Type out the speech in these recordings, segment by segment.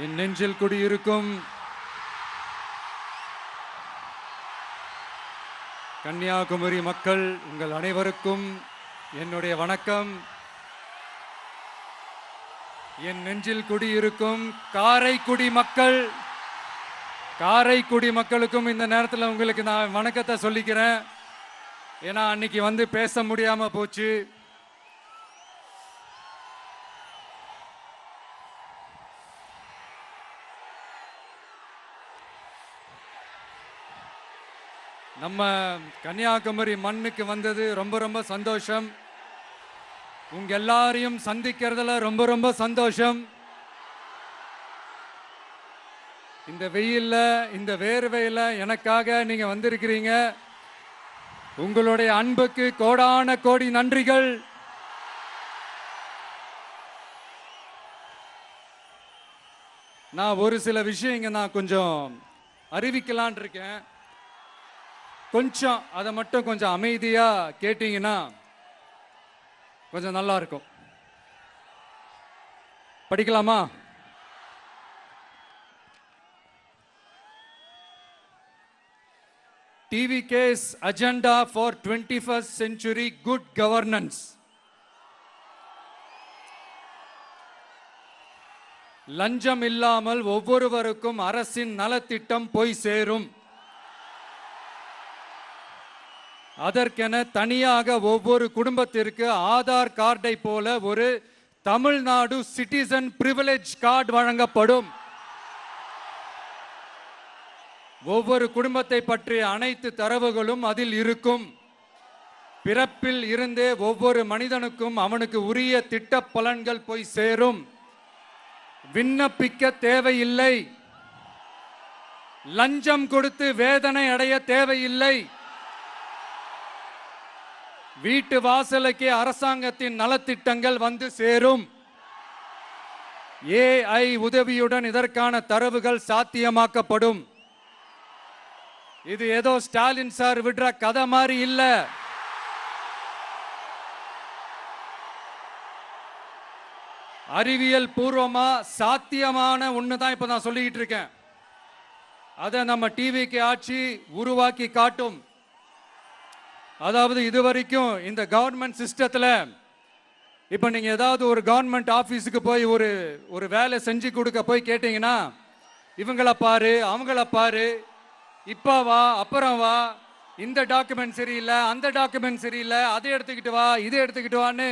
என் நெஞ்சில் குடியிருக்கும் கன்னியாகுமரி மக்கள் உங்கள் அனைவருக்கும் என்னுடைய வணக்கம். என் நெஞ்சில் குடியிருக்கும் காரைக்குடி மக்களுக்கும் இந்த நேரத்தில் உங்களுக்கு நான் வணக்கத்தை சொல்லிக்கிறேன். ஏன்னா அன்னைக்கு வந்து பேச முடியாம போச்சு. நம்ம கன்னியாகுமரி மண்ணுக்கு வந்தது ரொம்ப ரொம்ப சந்தோஷம். உங்க எல்லாரையும் சந்திக்கிறதுல ரொம்ப ரொம்ப சந்தோஷம். இந்த வெயில்ல இந்த வேர்வையில எனக்காக நீங்க வந்திருக்கிறீங்க. உங்களுடைய அன்புக்கு கோடான கோடி நன்றிகள். நான் ஒரு சில விஷயங்க நான் கொஞ்சம் அறிவிக்கலான் இருக்கேன். கொஞ்சம் அதை மட்டும் கொஞ்சம் அமைதியா கேட்டீங்கன்னா கொஞ்சம் நல்லா இருக்கும். படிக்கலாமா? TVK's agenda for 21st century good governance. லஞ்சம் இல்லாமல் ஒவ்வொருவருக்கும் அரசின் நலத்திட்டம் போய் சேரும். அதற்கென தனியாக ஒவ்வொரு குடும்பத்திற்கு ஆதார் கார்டை போல ஒரு தமிழ்நாடு சிட்டிசன் பிரிவிலேஜ் கார்டு வழங்கப்படும். ஒவ்வொரு குடும்பத்தை பற்றிய அனைத்து தரவுகளும் அதில் இருக்கும். பிறப்பில் இருந்தே ஒவ்வொரு மனிதனுக்கும் அவனுக்கு உரிய திட்ட பலன்கள் போய் சேரும். விண்ணப்பிக்க தேவையில்லை. லஞ்சம் கொடுத்து வேதனை அடைய தேவையில்லை. வீட்டு வாசலுக்கே அரசாங்கத்தின் நலத்திட்டங்கள் வந்து சேரும். AI உதவியுடன் இதற்கான தரவுகள் சாத்தியமாக்கப்படும். இது ஏதோ ஸ்டாலின் சார் விடுற கதை மாதிரி இல்ல. அறிவியல் பூர்வமா சாத்தியமான ஒண்ணுதான் இப்ப நான் சொல்லிக்கிட்டு இருக்கேன். அதை நம்ம டிவிக்கு ஆட்சி உருவாக்கி காட்டும். அதாவது இதுவரைக்கும் இந்த கவர்மெண்ட் சிஸ்டத்துல இப்ப நீங்க ஏதாவது ஒரு கவர்மெண்ட் ஆபீஸுக்கு போய் ஒரு வேலை செஞ்சு கொடுக்க போய் கேட்டீங்கன்னா, இவங்கள பாரு அவங்கள பாரு, இப்ப வா அப்புறம் வா, இந்த டாக்குமெண்ட் சரியில்லை அந்த டாக்குமெண்ட் சரியில்லை, அதை எடுத்துக்கிட்டு வா இதை எடுத்துக்கிட்டு வான்னு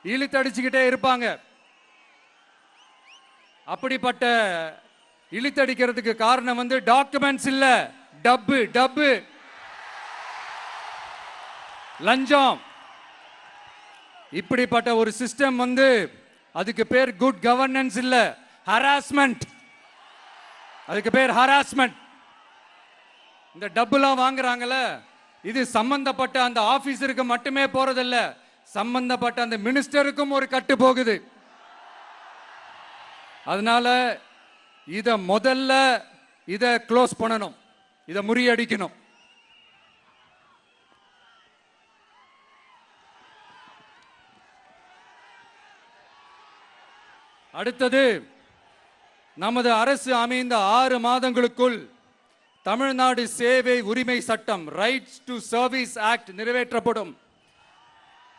இழுத்தடிச்சுக்கிட்டே இருப்பாங்க. அப்படிப்பட்ட இழுத்தடிக்கிறதுக்கு காரணம் வந்து டாக்குமெண்ட்ஸ் இல்ல, டப்பு லஞ்சம். இப்படிப்பட்ட ஒரு சிஸ்டம் வந்து அதுக்கு பேர் குட் கவர்னன்ஸ் இல்ல, ஹராஸ்மெண்ட். அதுக்கு பேர் ஹராஸ்மெண்ட். இந்த டப்புலாம் வாங்குறாங்கல்ல, இது சம்பந்தப்பட்ட அந்த ஆபீசருக்கு மட்டுமே போறதில்ல, சம்பந்தப்பட்ட அந்த மினிஸ்டருக்கும் ஒரு கட்டு போகுது. அதனால முதல்ல இத க்ளோஸ் பண்ணணும், இத முறியடிக்கணும். அடுத்தது, நமது அரசு அமைந்த 6 மாதங்களுக்குள் தமிழ்நாடு சேவை உரிமை சட்டம் ரைட்ஸ் டு சர்வீஸ் ஆக்ட் நிறைவேற்றப்படும்.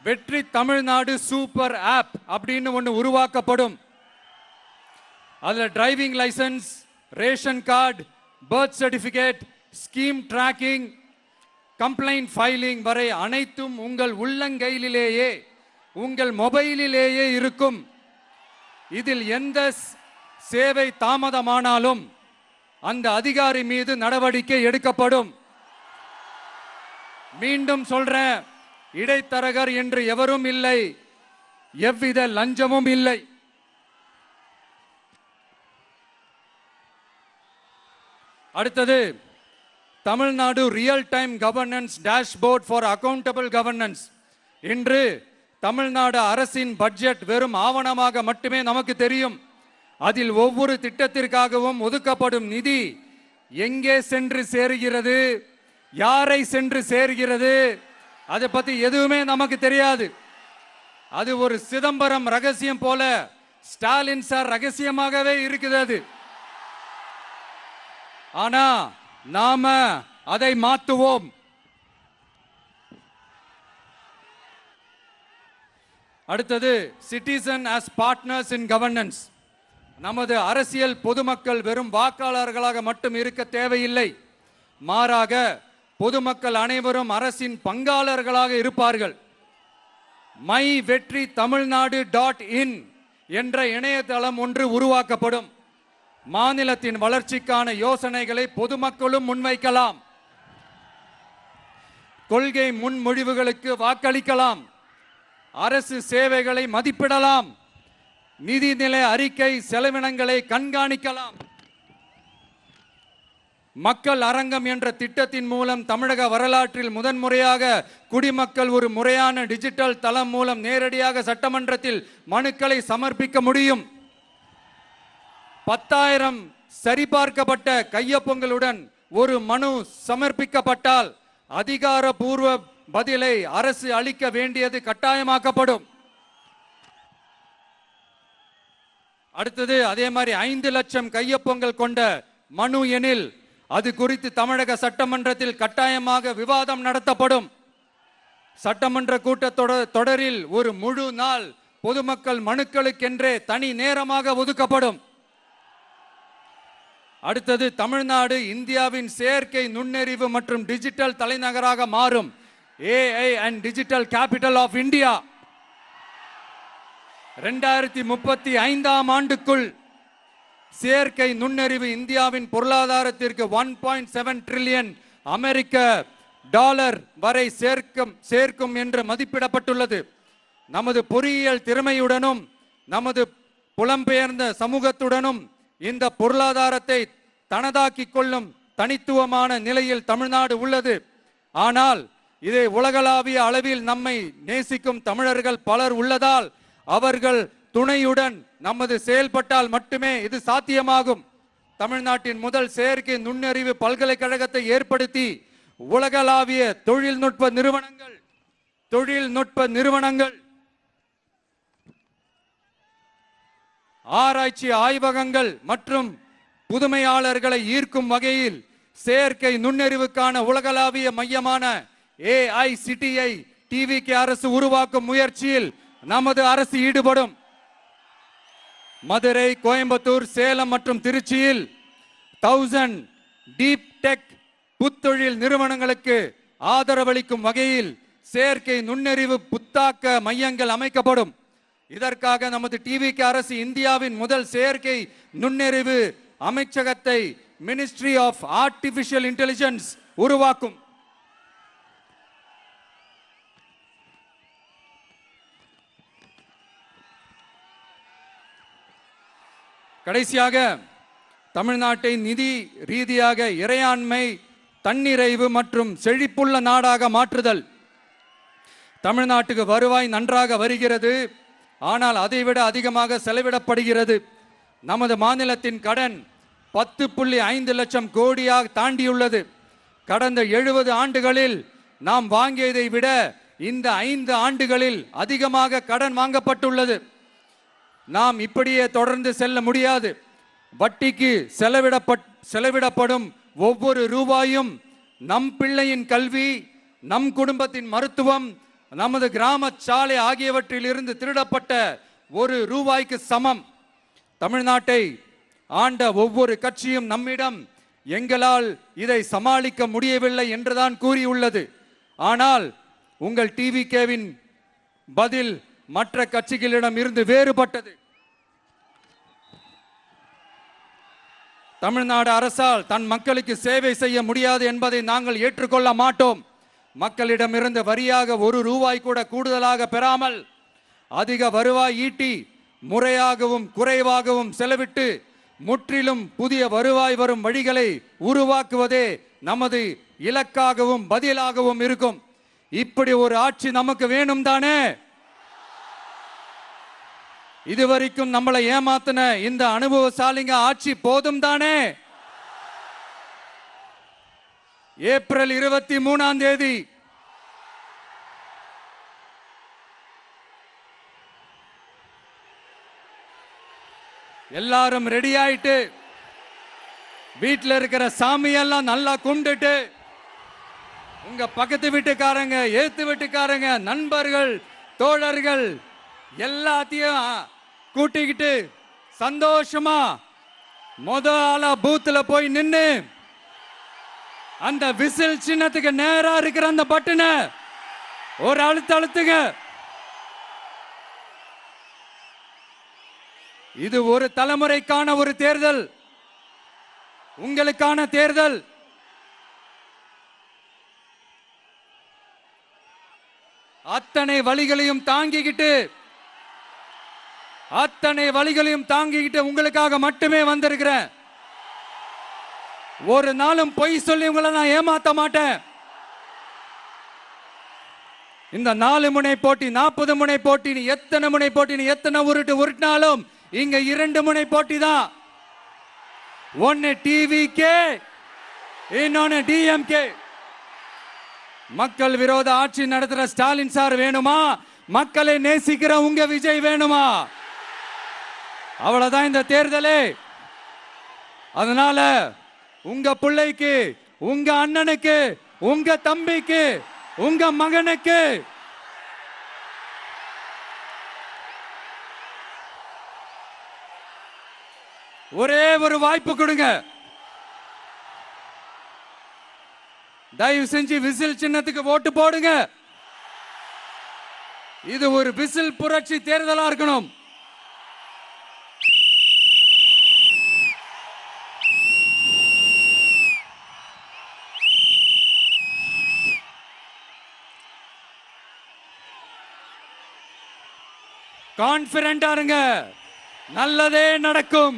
வெற்றி தமிழ்நாடு சூப்பர் ஆப் அப்படின்னு ஒன்று உருவாக்கப்படும். அதுல driving licence, ration card, birth certificate, scheme tracking, complaint filing வரை அனைத்தும் உங்கள் உள்ளங்கையிலேயே உங்கள் மொபைலிலேயே இருக்கும். இதில் எந்த சேவை தாமதமானாலும் அந்த அதிகாரி மீது நடவடிக்கை எடுக்கப்படும். மீண்டும் சொல்றேன், இடைத்தரகர் என்று எவரும் இல்லை, எவ்வித லஞ்சமும் இல்லை. அடுத்தது, Tamil Nadu real time governance dashboard for accountable governance. இன்று தமிழ்நாடு அரசின் பட்ஜெட் வெறும் ஆவணமாக மட்டுமே நமக்கு தெரியும். அதில் ஒவ்வொரு திட்டத்திற்காகவும் ஒதுக்கப்படும் நிதி எங்கே சென்று சேருகிறது, யாரை சென்று சேர்கிறது, அதை பத்தி எதுவுமே நமக்கு தெரியாது. அது ஒரு சிதம்பரம் ரகசியம் போல ஸ்டாலின் சார் ரகசியமாகவே இருக்குது. அது ஆனா நாம அதை மாற்றுவோம். அடுத்தது citizen as partners in governance. நமது அரசியல் பொதுமக்கள் வெறும் வாக்காளர்களாக மட்டும் இருக்க தேவையில்லை. மாறாக பொதுமக்கள் அனைவரும் அரசின் பங்காளர்களாக இருப்பார்கள். மை வெற்றி தமிழ்நாடு .in என்ற இணையதளம் ஒன்று உருவாக்கப்படும். மாநிலத்தின் வளர்ச்சிக்கான யோசனைகளை பொதுமக்களும் முன்வைக்கலாம். கொள்கை முன்மொழிவுகளுக்கு வாக்களிக்கலாம். அரசு சேவைகளை மதிப்பிடலாம். நிதிநிலை அறிக்கை செலவினங்களை கண்காணிக்கலாம். மக்கள் அரங்கம் என்ற திட்டத்தின் மூலம் தமிழக வரலாற்றில் முதன்முறையாக குடிமக்கள் ஒரு முறையான டிஜிட்டல் தளம் மூலம் நேரடியாக சட்டமன்றத்தில் மனுக்களை சமர்ப்பிக்க முடியும். 10,000 சரிபார்க்கப்பட்ட கையொப்பங்களுடன் ஒரு மனு சமர்ப்பிக்கப்பட்டால் அதிகாரப்பூர்வ பதிலை அரசு அளிக்க வேண்டியது கட்டாயமாக்கப்படும். அடுத்தது அதே மாதிரி 5 லட்சம் கையொப்பங்கள் கொண்ட மனு எனில் அது குறித்து தமிழக சட்டமன்றத்தில் கட்டாயமாக விவாதம் நடத்தப்படும். சட்டமன்ற கூட்டத்தொடரில் ஒரு முழு நாள் பொதுமக்கள் மனுக்களுக்கென்றே தனி நேரமாக ஒதுக்கப்படும். அடுத்தது தமிழ்நாடு இந்தியாவின் செயற்கை நுண்ணறிவு மற்றும் டிஜிட்டல் தலைநகராக மாறும். AI and Digital Capital of India. 2035ஆம் ஆண்டுக்குள் செயற்கை நுண்ணறிவு இந்தியாவின் பொருளாதாரத்திற்கு 1.7 டிரில்லியன் அமெரிக்க டாலர் வரை சேர்க்கும் என்று மதிப்பிடப்பட்டுள்ளது. நமது பொறியியல் திறமையுடனும் நமது புலம்பெயர்ந்த சமூகத்துடனும் இந்த பொருளாதாரத்தை தனதாக்கிக் கொள்ளும் தனித்துவமான நிலையில் தமிழ்நாடு உள்ளது. ஆனால் இதை உலகளாவிய அளவில் நம்மை நேசிக்கும் தமிழர்கள் பலர் உள்ளதால் அவர்கள் துணையுடன் நமது செயல்பட்டால் மட்டுமே இது சாத்தியமாகும். தமிழ்நாட்டின் முதல் செயற்கை நுண்ணறிவு பல்கலைக்கழகத்தை ஏற்படுத்தி உலகளாவிய தொழில்நுட்ப நிறுவனங்கள் ஆராய்ச்சி ஆய்வகங்கள் மற்றும் புதுமையாளர்களை ஈர்க்கும் வகையில் செயற்கை நுண்ணறிவுக்கான உலகளாவிய மையமான AICTI TVK அரசு உருவாக்கும் முயற்சியில் நமது அரசு ஈடுபடும். மதுரை, கோயம்புத்தூர், சேலம் மற்றும் திருச்சியில் 1000 டீப் டெக் புத்தொழில் நிறுவனங்களுக்கு ஆதரவளிக்கும் வகையில் செயற்கை நுண்ணறிவு புத்தாக்க மையங்கள் அமைக்கப்படும். இதற்காக நமது TVK அரசு இந்தியாவின் முதல் செயற்கை நுண்ணறிவு அமைச்சகத்தை மினிஸ்ட்ரி ஆஃப் ஆர்டிபிஷியல் இன்டெலிஜென்ஸ் உருவாக்கும். கடைசியாக தமிழ்நாட்டை நிதி ரீதியாக இறையாண்மை, தன்னிறைவு மற்றும் செழிப்புள்ள நாடாக மாற்றுதல். தமிழ்நாட்டுக்கு வருவாய் நன்றாக வருகிறது, ஆனால் அதைவிட அதிகமாக செலவிடப்படுகிறது. நமது மாநிலத்தின் கடன் 10.5 லட்சம் கோடியாக தாண்டியுள்ளது. கடந்த 70 ஆண்டுகளில் நாம் வாங்கியதை விட இந்த 5 ஆண்டுகளில் அதிகமாக கடன் வாங்கப்பட்டுள்ளது. நாம் இப்படியே தொடர்ந்து செல்ல முடியாது. வட்டிக்கு செலவிடப்படும் ஒவ்வொரு ரூபாயும் நம் பிள்ளையின் கல்வி, நம் குடும்பத்தின் மருத்துவம், நமது கிராம சாலை ஆகியவற்றில் இருந்து திருடப்பட்ட ஒரு ரூபாய்க்கு சமம். தமிழ்நாட்டை ஆண்ட ஒவ்வொரு கட்சியும் நம்மிடம் எங்களால் இதை சமாளிக்க முடியவில்லை என்றுதான் கூறியுள்ளது. ஆனால் உங்கள் TVKவின் பதில் மற்ற கட்சிகளிடம் இருந்து வேறுபட்டது. தமிழ்நாடு அரசால் தன் மக்களுக்கு சேவை செய்ய முடியாது என்பதை நாங்கள் ஏற்றுக்கொள்ள மாட்டோம். மக்களிடமிருந்து வரியாக ஒரு ரூபாய் கூட கூடுதலாக பெறாமல் அதிக வருவாய் ஈட்டி முறையாகவும் குறைவாகவும் செலவிட்டு முற்றிலும் புதிய வருவாய் வரும் வழிகளை உருவாக்குவதே நமது இலக்காகவும் பதிலாகவும் இருக்கும். இப்படி ஒரு ஆட்சி நமக்கு வேணும் தானே? இதுவரைக்கும் நம்மளை ஏமாத்தின இந்த அனுபவசாலிங்க ஆட்சி போதும் தானே? ஏப்ரல் 23ஆம் தேதி எல்லாரும் ரெடி ஆயிட்டு வீட்டில் இருக்கிற சாமியெல்லாம் நல்லா கும்பிட்டுட்டு உங்க பக்கத்து வீட்டுக்காரங்க, ஏத்து வீட்டுக்காரங்க, நண்பர்கள், தோழர்கள் எல்லாத்தையும் கூட்டிக்கிட்டு சந்தோஷமா முதல்ல பூத்துல போய் நின்னு அந்த விசில் சின்னத்துக்கு நேரா இருக்கிற அந்த பட்டனை ஒரு அழுத்துங்க. இது ஒரு தலைமுறைக்கான ஒரு தேர்தல், உங்களுக்கான தேர்தல். அத்தனை வழிகளையும் தாங்கிக்கிட்டு உங்களுக்காக மட்டுமே வந்திருக்கிறேன். ஒரு நாளும் பொய் சொல்லி உங்களை நான் ஏமாத்த மாட்டேன். இந்த 4 முனை போட்டி, 40 முனை போட்டி, நீ எத்தனை முனை போட்டி, நீ எத்தனை உருட்டினாலும் இங்க 2 முனை போட்டி தான். ஒன்னு டிவிகே, இன்னொன்னு டிஎம்கே. மக்கள் விரோத ஆட்சி நடத்துற ஸ்டாலின் சார் வேணுமா? மக்களை நேசிக்கிற உங்க விஜய் வேணுமா? அவ்வளவுதான் இந்த தேர்தலே. அதனால உங்க பிள்ளைக்கு, உங்க அண்ணனுக்கு, உங்க தம்பிக்கு, உங்க மகனுக்கு ஒரே ஒரு வாய்ப்பு கொடுங்க. தயவு செஞ்சு விசில் சின்னத்துக்கு ஓட்டு போடுங்க. இது ஒரு விசில் புரட்சி தேர்தலா இருக்கணும். கான்பிடென்டா இருங்க, நல்லதே நடக்கும்.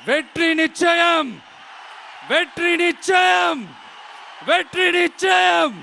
வெற்றி நிச்சயம், வெற்றி நிச்சயம், வெற்றி நிச்சயம்.